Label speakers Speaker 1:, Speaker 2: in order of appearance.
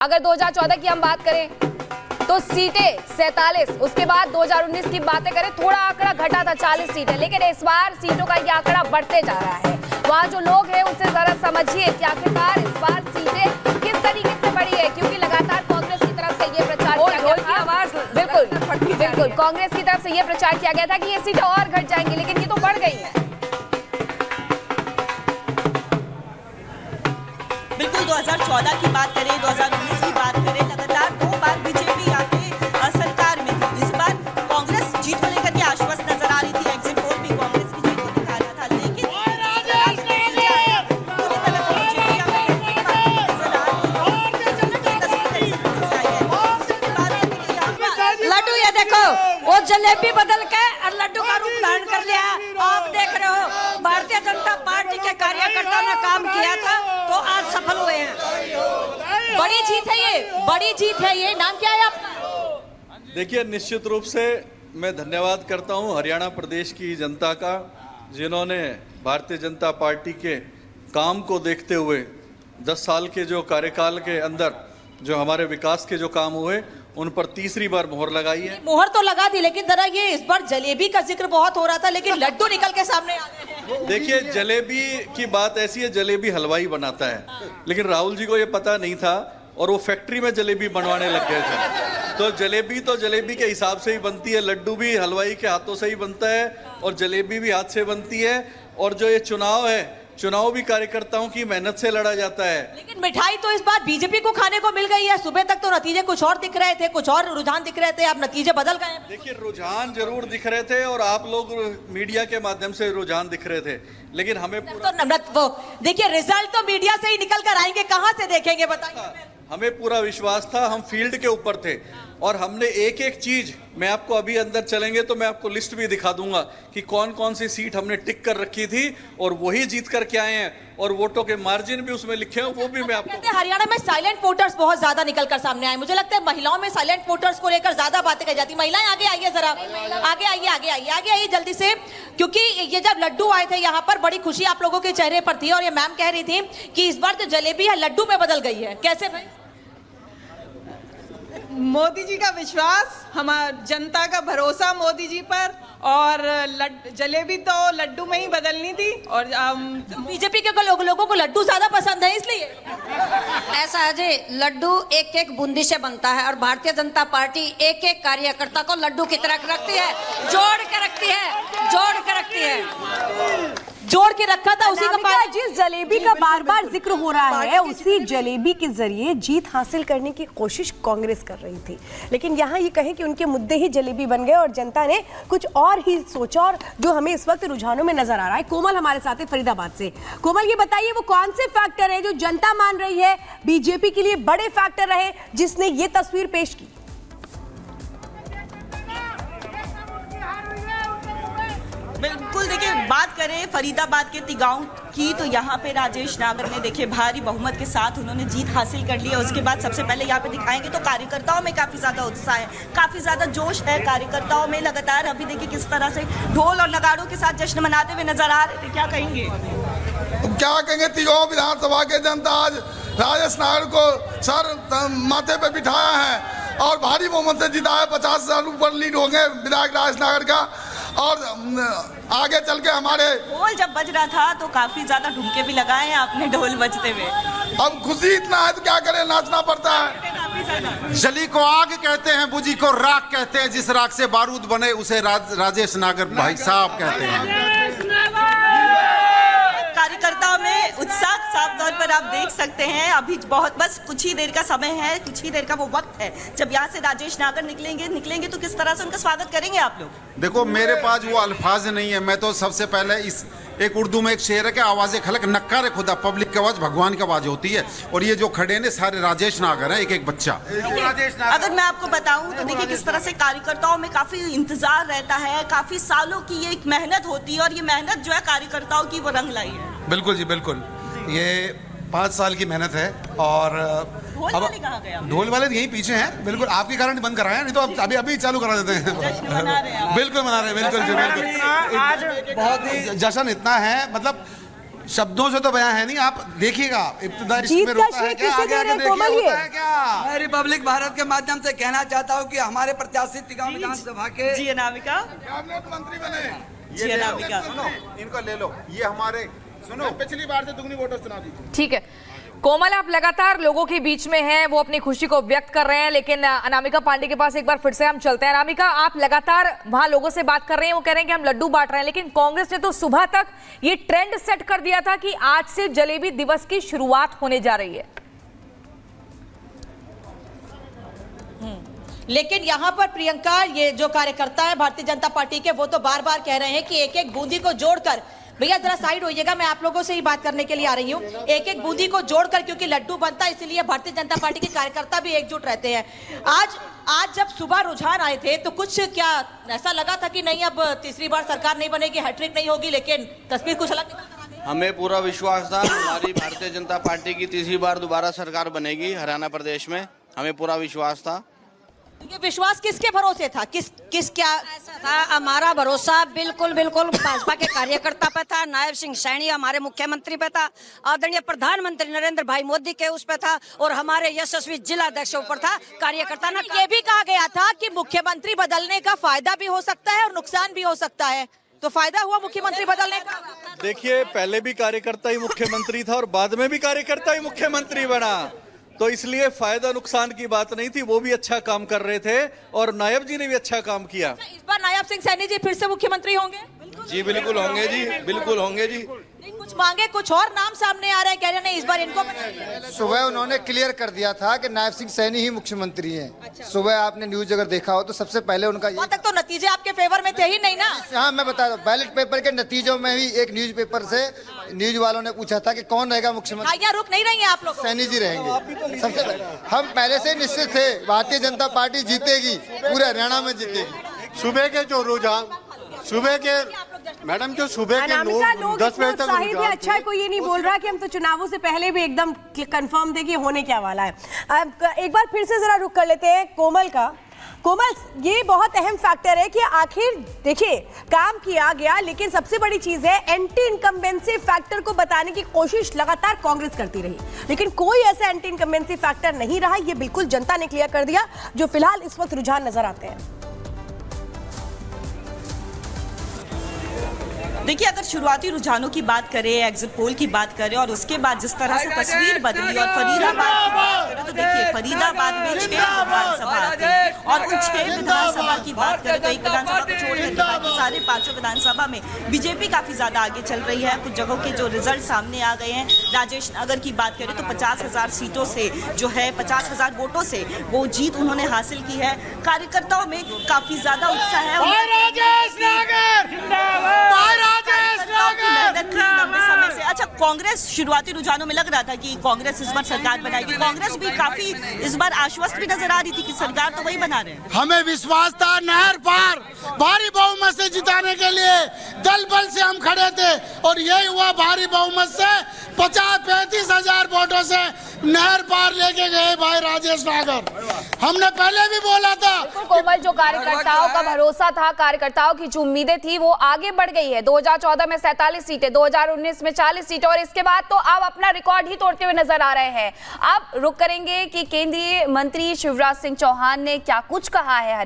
Speaker 1: अगर 2014 की हम बात करें तो सीटें 47, उसके बाद 2019 की बातें करें थोड़ा आंकड़ा घटा था 40 सीटें, लेकिन इस बार सीटों का ये आंकड़ा बढ़ते जा रहा है। वहां जो लोग हैं उनसे जरा समझिए कि आखिरकार इस बार सीटें किस तरीके से बढ़ी है, क्योंकि लगातार कांग्रेस की तरफ से ये प्रचार किया गया था। बिल्कुल कांग्रेस की तरफ से ये प्रचार किया गया था कि ये सीटें और घट जाएंगी, लेकिन ये तो बढ़ गई है।
Speaker 2: बिल्कुल 2014 की बात करें, 2019 की बात करें, लगातार 2 बार बीजेपी आके सरकार में थी। इस बार कांग्रेस जीत को लेकर के आश्वस्त नजर आ रही थी। एग्जिट पोल भी कांग्रेस की जीत को दिखा रहा था, लेकिन
Speaker 3: लड्डू ये देखो, वो जलेबी बदल के और लड्डू का रूप धारण कर लिया। आप देख रहे हो भारतीय जनता पार्टी के कार्यकर्ता ने काम किया था तो आज सफल हुए हैं।
Speaker 1: बड़ी जीत है ये, बड़ी जीत है ये। नाम क्या है आपका?
Speaker 4: देखिए, निश्चित रूप से मैं धन्यवाद करता हूं हरियाणा प्रदेश की जनता का, जिन्होंने भारतीय जनता पार्टी के काम को देखते हुए 10 साल के जो कार्यकाल के अंदर जो हमारे विकास के जो काम हुए उन पर तीसरी बार मोहर लगाई है।
Speaker 3: मोहर तो लगा दी, लेकिन जरा ये इस बार जलेबी का जिक्र बहुत हो रहा था, लेकिन लड्डू निकल के सामने आ गए हैं।
Speaker 4: देखिए, जलेबी की बात ऐसी है, जलेबी हलवाई बनाता है, लेकिन राहुल जी को ये पता नहीं था और वो फैक्ट्री में जलेबी बनवाने लग गए थे। तो जलेबी के हिसाब से ही बनती है, लड्डू भी हलवाई के हाथों से ही बनता है और जलेबी भी हाथ से बनती है। और जो ये चुनाव है, चुनाव भी कार्यकर्ताओं की मेहनत से लड़ा जाता है।
Speaker 3: लेकिन मिठाई तो इस बार बीजेपी को खाने को मिल गई है। सुबह तक तो नतीजे कुछ और दिख रहे थे, कुछ और रुझान दिख रहे थे, अब नतीजे बदल गए हैं।
Speaker 4: देखिए, रुझान जरूर दिख रहे थे और आप लोग मीडिया के माध्यम से रुझान दिख रहे थे, लेकिन हमें
Speaker 3: तो देखिए, रिजल्ट तो मीडिया से ही निकल कर आएंगे, कहां से देखेंगे बताइए।
Speaker 4: हमें पूरा विश्वास था, हम फील्ड के ऊपर थे और हमने एक एक चीज, मैं आपको अभी अंदर चलेंगे तो मैं आपको लिस्ट भी दिखा दूंगा कि कौन कौन सी सीट हमने टिक कर रखी थी और वही जीत कर के आए हैं और वोटों के मार्जिन भी उसमें लिखे हैं, वो भी मैं आपको।
Speaker 3: हरियाणा में साइलेंट वोटर्स बहुत ज्यादा निकल कर सामने आए। मुझे लगता है महिलाओं में साइलेंट वोटर्स को लेकर ज्यादा बातें कही जाती। महिलाएं आगे आइए, जरा आगे आइए जल्दी से, क्योंकि ये जब लड्डू आए थे यहाँ पर बड़ी खुशी आप लोगों के चेहरे पर थी और ये मैम कह रही थी कि इस बार तो जलेबी है लड्डू में बदल गई है। कैसे भाई?
Speaker 5: मोदी जी का विश्वास, हमार जनता का भरोसा मोदी जी पर, और जलेबी तो लड्डू में ही बदलनी थी। और
Speaker 3: बीजेपी के लोगों को लड्डू ज्यादा पसंद है, इसलिए
Speaker 6: ऐसा है जी। लड्डू एक एक बूंदी से बनता है और भारतीय जनता पार्टी एक एक कार्यकर्ता को लड्डू की तरह रखती है, जोड़ के रखती है।
Speaker 3: जोड़ के रखा था उसी का।
Speaker 7: जिस जलेबी का बार बार जिक्र हो रहा है, उसी जलेबी के जरिए जीत हासिल करने की कोशिश कांग्रेस कर रही थी, लेकिन यहाँ ये कहें कि उनके मुद्दे ही जलेबी बन गए और जनता ने कुछ और ही सोचा, और जो हमें इस वक्त रुझानों में नजर आ रहा है। कोमल हमारे साथ है फरीदाबाद से। कोमल, ये बताइए वो कौन से फैक्टर है जो जनता मान रही है बीजेपी के लिए बड़े फैक्टर रहे जिसने ये तस्वीर पेश की?
Speaker 2: बिल्कुल, देखिए बात करें फरीदाबाद के तिगांव की तो यहाँ पे राजेश नागर ने देखिए भारी बहुमत के साथ उन्होंने जीत हासिल कर ली है। उसके बाद सबसे पहले यहाँ पे दिखाएंगे तो कार्यकर्ताओं में काफी ज्यादा उत्साह है, काफी ज्यादा जोश है कार्यकर्ताओं में। लगातार अभी देखिए किस तरह से ढोल और नगाड़ों के साथ जश्न मनाते हुए नजर आ रहे थे। क्या कहेंगे?
Speaker 8: क्या कहेंगे, तिगांव विधानसभा के जनता आज राजेश नागर को सर माथे पे बिठाया है और भारी बहुमत से जीता है। 50,000 ऊपर लीड हो गए विधायक राजेश नागर का। और आगे चल के हमारे
Speaker 2: ढोल जब बज रहा था तो काफी ज्यादा ढुमके भी लगाए हैं आपने ढोल बजते हुए।
Speaker 8: अब खुशी इतना है तो क्या करें, नाचना पड़ता है।
Speaker 9: जली को आग कहते हैं, बुझी को राख कहते हैं, जिस राख से बारूद बने उसे राजेश नागर भाई साहब कहते हैं।
Speaker 2: कार्यकर्ताओं में उत्साह साफ तौर पर आप देख सकते हैं। अभी बहुत बस कुछ ही देर का समय है, कुछ ही देर का वो वक्त है जब यहाँ से राजेश नागर निकलेंगे तो किस तरह से उनका स्वागत करेंगे आप लोग?
Speaker 9: देखो, मेरे पास वो अल्फाज नहीं है। मैं तो सबसे पहले एक उर्दू में एक शेर है कि आवाज़ खलक नक्कार खुदा, पब्लिक की आवाज़ भगवान की आवाज़ होती है। और ये जो खड़े ने सारे राजेश नागर हैं, एक एक बच्चा।
Speaker 2: अगर मैं आपको बताऊं तो देखिए किस तरह से कार्यकर्ताओं में काफी इंतजार रहता है, काफी सालों की ये एक मेहनत होती है और ये मेहनत जो है कार्यकर्ताओं की वो रंग लाई है।
Speaker 10: बिल्कुल जी, बिल्कुल। ये 5 साल की मेहनत है और
Speaker 2: ढोल वाले कहाँ गए?
Speaker 10: ढोल वाले यहीं पीछे हैं। बिल्कुल आपके कारण बंद कराया, नहीं तो अभी चालू करा देते हैं। बिल्कुल मना रहे हैं, बिल्कुल जी, बिल्कुल। बहुत ही जश्न इतना है, मतलब शब्दों से तो बयां है नहीं, आप देखिएगा इब्तिदाई
Speaker 7: जीत
Speaker 10: में
Speaker 7: का
Speaker 10: रोता है
Speaker 7: श्रेय
Speaker 10: क्या,
Speaker 7: किसे
Speaker 10: आगे
Speaker 7: दे रहे
Speaker 10: आगे
Speaker 7: हैं, कोमल
Speaker 10: देखिए
Speaker 7: ये?
Speaker 10: होता है क्या।
Speaker 11: मैं रिपब्लिक भारत के माध्यम से कहना चाहता हूं कि हमारे प्रत्याशी तिगांव विधानसभा के
Speaker 2: जी अनामिका,
Speaker 8: कैबिनेट मंत्री बने।
Speaker 2: जी अनामिका,
Speaker 9: सुनो, इनको ले लो, ये हमारे सुनो,
Speaker 8: पिछली बार से दुगनी वोटर्स चुनाव जीते।
Speaker 1: ठीक है कोमल, आप लगातार लोगों के बीच में हैं, वो अपनी खुशी को व्यक्त कर रहे हैं, लेकिन अनामिका पांडे के पास एक बार फिर से हम चलते हैं। अनामिका, आप लगातार वहां लोगों से बात कर रहे हैं, वो कह रहे हैं कि हम लड्डू बांट रहे हैं, लेकिन कांग्रेस ने तो सुबह तक ये ट्रेंड सेट कर दिया था कि आज से जलेबी दिवस की शुरुआत होने जा रही है।
Speaker 3: लेकिन यहाँ पर प्रियंका, ये जो कार्यकर्ता है भारतीय जनता पार्टी के, वो तो बार बार कह रहे हैं कि एक एक बूंदी को जोड़कर, भैया जरा साइड होइएगा, मैं आप लोगों से ही बात करने के लिए आ रही हूँ, एक एक बूंदी को जोड़कर, क्योंकि लड्डू बनता है इसलिए भारतीय जनता पार्टी के कार्यकर्ता भी एकजुट रहते हैं। आज जब सुबह रुझान आए थे तो कुछ क्या ऐसा लगा था कि नहीं अब तीसरी बार सरकार नहीं बनेगी, हैट्रिक नहीं होगी, लेकिन तस्वीर कुछ अलग निकल कर आ गई?
Speaker 12: हमें पूरा विश्वास था हमारी भारतीय जनता पार्टी की तीसरी बार दोबारा सरकार बनेगी हरियाणा प्रदेश में, हमें पूरा विश्वास था।
Speaker 3: ये विश्वास किसके भरोसे था, किस क्या
Speaker 6: था? हमारा भरोसा बिल्कुल भाजपा के कार्यकर्ता पे था, नायब सिंह सैनी हमारे मुख्यमंत्री पे था, आदरणीय प्रधानमंत्री नरेंद्र भाई मोदी के उस पे था, और हमारे यशस्वी जिला अध्यक्षों पर था। कार्यकर्ता ने
Speaker 3: ये भी कहा गया था कि मुख्यमंत्री बदलने का फायदा भी हो सकता है और नुकसान भी हो सकता है, तो फायदा हुआ मुख्यमंत्री बदलने का?
Speaker 4: देखिए, पहले भी कार्यकर्ता ही मुख्यमंत्री था और बाद में भी कार्यकर्ता ही मुख्यमंत्री बना, तो इसलिए फायदा नुकसान की बात नहीं थी। वो भी अच्छा काम कर रहे थे और नायब जी ने भी अच्छा काम किया।
Speaker 3: इस बार नायब सिंह सैनी जी फिर से मुख्यमंत्री होंगे?
Speaker 12: जी बिल्कुल होंगे जी, बिल्कुल होंगे जी।
Speaker 3: नहीं, कुछ मांगे, कुछ और नाम सामने आ रहे हैं, कह रहे नहीं इस बार इनको बनाइए।
Speaker 13: सुबह उन्होंने क्लियर कर दिया था कि नायब सिंह सैनी ही मुख्यमंत्री हैं। सुबह आपने न्यूज अगर देखा हो तो सबसे पहले उनका
Speaker 3: वहाँ तक तो नतीजे आपके फेवर में थे ही नहीं ना।
Speaker 13: हाँ, मैं बता दूं, बैलेट पेपर के नतीजों में भी एक न्यूज पेपर से न्यूज वालों ने पूछा था कि कौन रहेगा मुख्यमंत्री।
Speaker 3: यहाँ रुक नहीं रही है आप लोग?
Speaker 13: सैनी जी रहेंगे। सबसे पहले हम पहले से निश्चित थे, भारतीय जनता पार्टी जीतेगी, पूरे हरियाणा में जीतेगी।
Speaker 10: सुबह के जो रुझान, सुबह के मैडम जो सुबह के लोग 10 बजे तक
Speaker 7: उत्साहित है। अच्छा है, कोई ये नहीं बोल रहा कि हम तो चुनावों से पहले भी एकदम कंफर्म थे कि होने क्या वाला है। एक बार फिर से जरा रुक कर लेते हैं कोमल का। कोमल, ये बहुत अहम फैक्टर है कि आखिर देखिए काम किया गया, लेकिन सबसे बड़ी चीज है एंटी इनकम्बेंसी फैक्टर को बताने की कोशिश लगातार कांग्रेस करती रही, लेकिन कोई ऐसा एंटी इनकम्बेंसी फैक्टर नहीं रहा। ये बिल्कुल जनता ने क्लियर कर दिया, जो फिलहाल इस वक्त रुझान नजर आते हैं।
Speaker 2: देखिए, अगर शुरुआती रुझानों की बात करें, एग्जिट पोल की बात करें और उसके बाद जिस तरह से तस्वीर बदली और फरीदाबाद की बात करें, तो देखिए फरीदाबाद में 6 विधानसभा आती है और उन 6 विधानसभा की बात करें तो एक विधानसभा को छोड़कर बाकी सारे 5 विधानसभा में बीजेपी काफी ज्यादा आगे चल रही है। कुछ जगहों के जो रिजल्ट सामने आ गए हैं, राजेश नगर की बात करें तो 50,000 सीटों से जो है 50,000 वोटों से वो जीत उन्होंने हासिल की है। कार्यकर्ताओं में काफी ज्यादा उत्साह है। लंबे समय से अच्छा, कांग्रेस शुरुआती रुझानों में लग रहा था कि कांग्रेस इस बार सरकार बनाएगी। कांग्रेस भी काफी इस बार आश्वस्त भी नजर आ रही थी कि सरकार तो वही बना रहे हैं।
Speaker 8: हमें विश्वास था नहर पार भारी बहुमत से जिताने के लिए दल बल से हम खड़े थे और यही हुआ। भारी बहुमत से 35,000 वोटों से नहर पार लेके गए भाई राजेश नागर। हमने पहले भी बोला था।
Speaker 1: कोमल, जो कार्यकर्ताओं का भरोसा था, कार्यकर्ताओं की जो उम्मीदें थी, वो आगे बढ़ गई है। 2014 में 47 सीटें, 2019 में 40 सीटें और इसके बाद तो अब अपना रिकॉर्ड ही तोड़ते हुए नजर आ रहे हैं। अब रुक करेंगे कि केंद्रीय मंत्री शिवराज सिंह चौहान ने क्या कुछ कहा है।